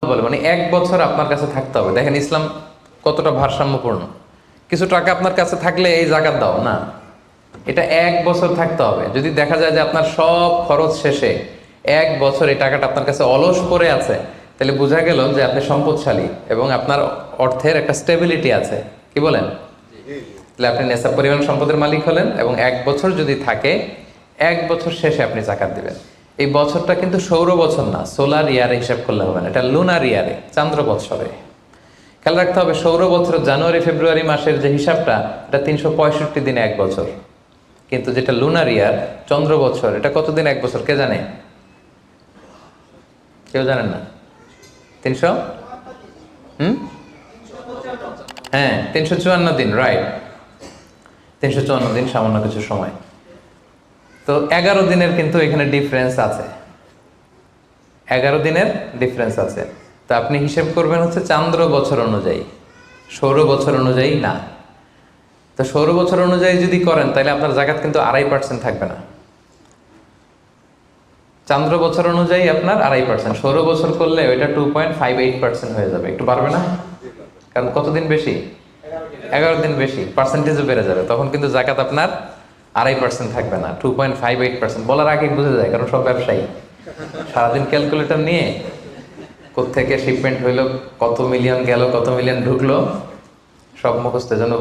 বলে মানে 1 বছর আপনার কাছে থাকতে হবে। দেখেন ইসলাম কতটা ভারসাম্যপূর্ণ। কিছু টাকা আপনার কাছে থাকলে এই জাকাত দাও না, এটা 1 বছর থাকতে হবে। যদি দেখা যায় যে আপনার সব খরচ শেষে 1 বছর এই টাকাটা আপনার কাছে অলস পড়ে আছে, তাহলে বোঝা গেল যে আপনি সম্পদশালী এবং আপনার অর্থের একটা স্টেবিলিটি আছে। কি বলেন? তাহলে আপনি নেশাব পরিমাণ সম্পদের মালিক হলেন এবং 1 বছর যদি থাকে, 1 বছর শেষে আপনি জাকাত দিবেন। এই বছরটা কিন্তু সৌর বছর না, সোলার ইয়ারে হিসাব করলে হবে না, এটা লুনার ইয়ারে, চান্দ্র বৎসরে। খেয়াল রাখতে হবে, সৌর বছর জানুয়ারি ফেব্রুয়ারি মাসের যে হিসাবটা, এটা 365 দিনে 1 বছর। কিন্তু যেটা লুনার ইয়ার, চন্দ্র বছর, এটা কতদিন 1 বছর কে জানে? কেউ জানেন না? 300 হ্যাঁ 354 দিন, রাইট। 354 দিন, সামান্য কিছু সময়। তো 11 দিনের কিন্তু এখানে ডিফারেন্স আছে, 11 দিনের ডিফারেন্স আছে। তো আপনি হিসেব করবেন হচ্ছে চান্দ্র বছর অনুযায়ী, সৌর বছর অনুযায়ী না। তো সৌর বছর অনুযায়ী যদি করেন তাহলে আপনার জাকাত কিন্তু 2.5% থাকবে না। চান্দ্র বছর অনুযায়ী আপনার 2.5%, সৌর বছর করলে ওইটা 2.58% হয়ে যাবে। একটু বাড়বে না? কারণ কতদিন বেশি? 11 দিন বেশি, পার্সেন্টেজও বেড়ে যাবে। তখন কিন্তু জাকাত আপনার 2.5% থাকবে না, 2.58%। বলার আগে বুঝে যায়, কারণ সব ব্যবসায়ী সারাদিন ক্যালকুলেটর নিয়ে কোত্থেকে শিপমেন্ট হইলো, কত মিলিয়ন গেল, কত মিলিয়ন ঢুকলো, সব মুখস্থ। যেন